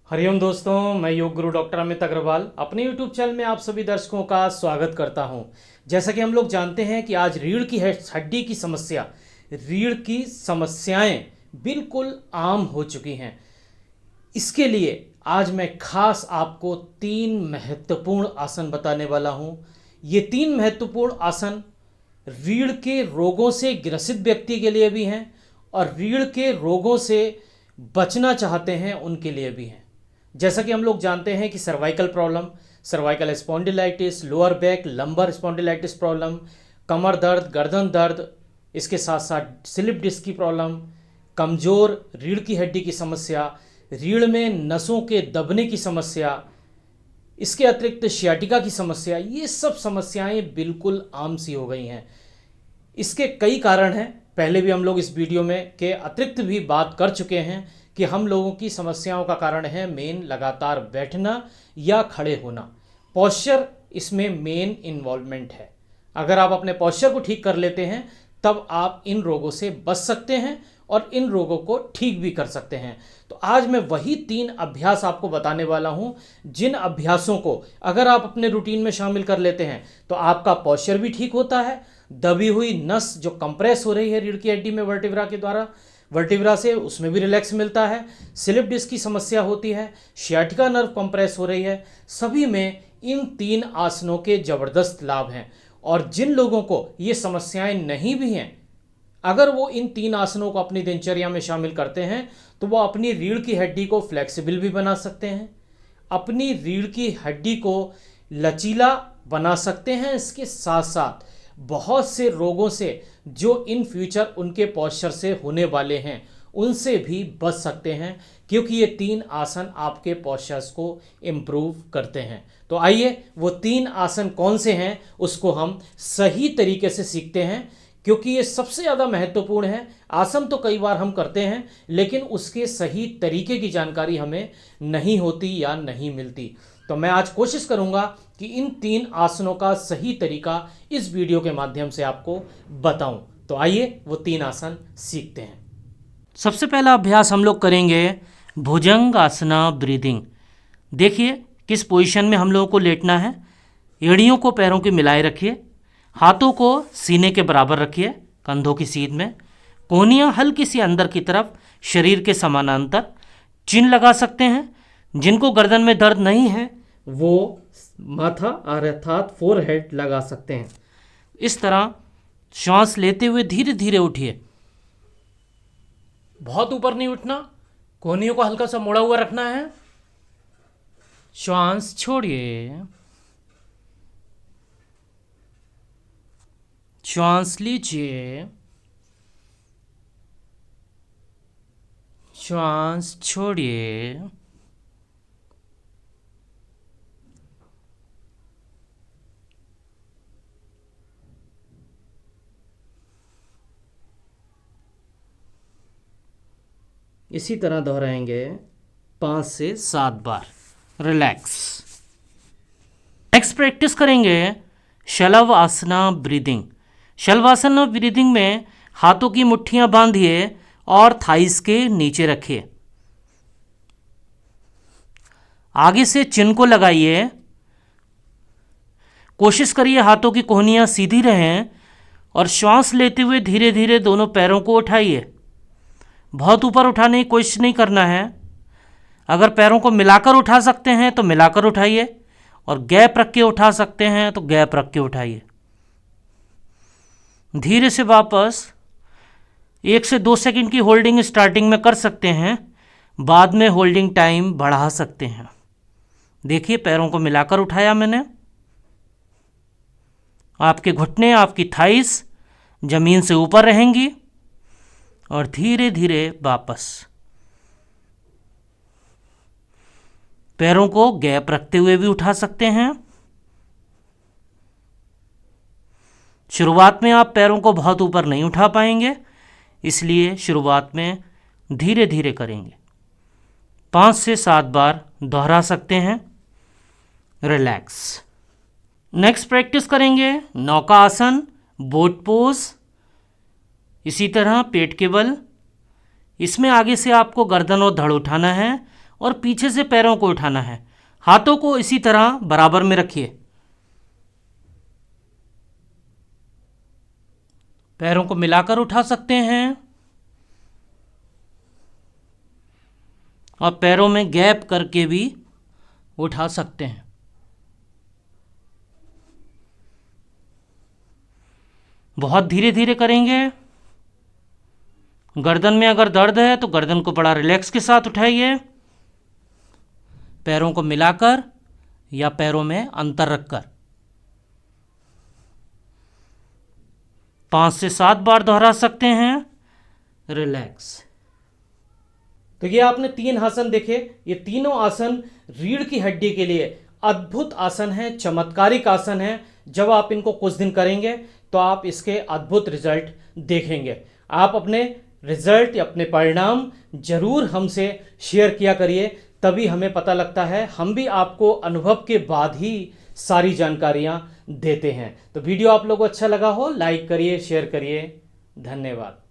हरिओम दोस्तों, मैं योग गुरु डॉक्टर अमित अग्रवाल अपने यूट्यूब चैनल में आप सभी दर्शकों का स्वागत करता हूं। जैसा कि हम लोग जानते हैं कि आज रीढ़ की हड्डी की समस्या, रीढ़ की समस्याएं बिल्कुल आम हो चुकी हैं। इसके लिए आज मैं खास आपको 3 महत्वपूर्ण आसन बताने वाला हूं। ये 3 महत्वपूर्ण आसन रीढ़ के रोगों से ग्रसित व्यक्ति के लिए भी हैं और रीढ़ के रोगों से बचना चाहते हैं उनके लिए भी हैं। जैसा कि हम लोग जानते हैं कि cervical problem, cervical spondylitis, lower back lumbar spondylitis problem, कमर दर्द, गर्दन दर्द, इसके साथ साथ स्लिप डिस्क की प्रॉब्लम, कमज़ोर रीढ़ की हड्डी की समस्या, रीढ़ में नसों के दबने की समस्या, इसके अतिरिक्त शियाटिका की समस्या, ये सब समस्याएं बिल्कुल आम सी हो गई हैं। इसके कई कारण हैं। पहले भी हम लोग इस वीडियो में के अतिरिक्त भी बात कर चुके हैं कि हम लोगों की समस्याओं का कारण है मेन लगातार बैठना या खड़े होना। पोस्चर इसमें मेन इन्वॉल्वमेंट है। अगर आप अपने पोस्चर को ठीक कर लेते हैं तब आप इन रोगों से बच सकते हैं और इन रोगों को ठीक भी कर सकते हैं। तो आज मैं वही 3 अभ्यास आपको बताने वाला हूं, जिन अभ्यासों को अगर आप अपने रूटीन में शामिल कर लेते हैं तो आपका पोस्चर भी ठीक होता है, दबी हुई नस जो कंप्रेस हो रही है रीढ़ की हड्डी में वर्टिब्रा के द्वारा, वर्टिब्रा से, उसमें भी रिलैक्स मिलता है, स्लिप डिस्क की समस्या होती है, शियाटिका नर्व कंप्रेस हो रही है, सभी में इन 3 आसनों के ज़बरदस्त लाभ हैं। और जिन लोगों को ये समस्याएं नहीं भी हैं, अगर वो इन 3 आसनों को अपनी दिनचर्या में शामिल करते हैं तो वो अपनी रीढ़ की हड्डी को फ्लेक्सिबल भी बना सकते हैं, अपनी रीढ़ की हड्डी को लचीला बना सकते हैं। इसके साथ साथ बहुत से रोगों से जो इन फ्यूचर उनके पोस्चर से होने वाले हैं उनसे भी बच सकते हैं, क्योंकि ये 3 आसन आपके पोस्चर्स को इम्प्रूव करते हैं। तो आइए वो 3 आसन कौन से हैं उसको हम सही तरीके से सीखते हैं, क्योंकि ये सबसे ज़्यादा महत्वपूर्ण है। आसन तो कई बार हम करते हैं लेकिन उसके सही तरीके की जानकारी हमें नहीं होती या नहीं मिलती। तो मैं आज कोशिश करूंगा कि इन 3 आसनों का सही तरीका इस वीडियो के माध्यम से आपको बताऊं। तो आइए वो 3 आसन सीखते हैं। सबसे पहला अभ्यास हम लोग करेंगे भुजंग आसना ब्रीदिंग। देखिए किस पोजीशन में हम लोगों को लेटना है। एड़ियों को पैरों के मिलाए रखिए, हाथों को सीने के बराबर रखिए, कंधों की सीध में, कोहनियाँ हल्की सी अंदर की तरफ, शरीर के समानांतर। चिन लगा सकते हैं। जिनको गर्दन में दर्द नहीं है वो माथा अर्थात फोरहेड लगा सकते हैं। इस तरह श्वास लेते हुए धीरे धीरे उठिए, बहुत ऊपर नहीं उठना, कोहनियों को हल्का सा मोड़ा हुआ रखना है। श्वास छोड़िए, श्वास लीजिए, श्वास छोड़िए। इसी तरह दोहराएंगे 5 से 7 बार। रिलैक्स। नेक्स्ट प्रैक्टिस करेंगे शलभ आसना ब्रीदिंग। शलभासना ब्रीदिंग में हाथों की मुट्ठियां बांधिए और थाइस के नीचे रखिए। आगे से चिन को लगाइए। कोशिश करिए हाथों की कोहनियां सीधी रहें और श्वास लेते हुए धीरे धीरे दोनों पैरों को उठाइए। बहुत ऊपर उठाने की कोशिश नहीं करना है। अगर पैरों को मिलाकर उठा सकते हैं तो मिलाकर उठाइए और गैप रख के उठा सकते हैं तो गैप रख के उठाइए। धीरे से वापस 1 से 2 सेकंड की होल्डिंग स्टार्टिंग में कर सकते हैं, बाद में होल्डिंग टाइम बढ़ा सकते हैं। देखिए पैरों को मिलाकर उठाया मैंने। आपके घुटने, आपकी थाइस जमीन से ऊपर रहेंगी और धीरे धीरे वापस। पैरों को गैप रखते हुए भी उठा सकते हैं। शुरुआत में आप पैरों को बहुत ऊपर नहीं उठा पाएंगे, इसलिए शुरुआत में धीरे धीरे करेंगे। 5 से 7 बार दोहरा सकते हैं। रिलैक्स। नेक्स्ट प्रैक्टिस करेंगे नौका आसन, बोट पोज। इसी तरह पेट के बल। इसमें आगे से आपको गर्दन और धड़ उठाना है और पीछे से पैरों को उठाना है। हाथों को इसी तरह बराबर में रखिए। पैरों को मिलाकर उठा सकते हैं और पैरों में गैप करके भी उठा सकते हैं। बहुत धीरे धीरे करेंगे। गर्दन में अगर दर्द है तो गर्दन को बड़ा रिलैक्स के साथ उठाइए, पैरों को मिलाकर या पैरों में अंतर रखकर। 5 से 7 बार दोहरा सकते हैं। रिलैक्स। तो ये आपने 3 आसन देखे। ये तीनों आसन रीढ़ की हड्डी के लिए अद्भुत आसन है, चमत्कारिक आसन है। जब आप इनको कुछ दिन करेंगे तो आप इसके अद्भुत रिजल्ट देखेंगे। आप अपने रिजल्ट या अपने परिणाम जरूर हमसे शेयर किया करिए, तभी हमें पता लगता है। हम भी आपको अनुभव के बाद ही सारी जानकारियां देते हैं। तो वीडियो आप लोगों को अच्छा लगा हो, लाइक करिए, शेयर करिए। धन्यवाद।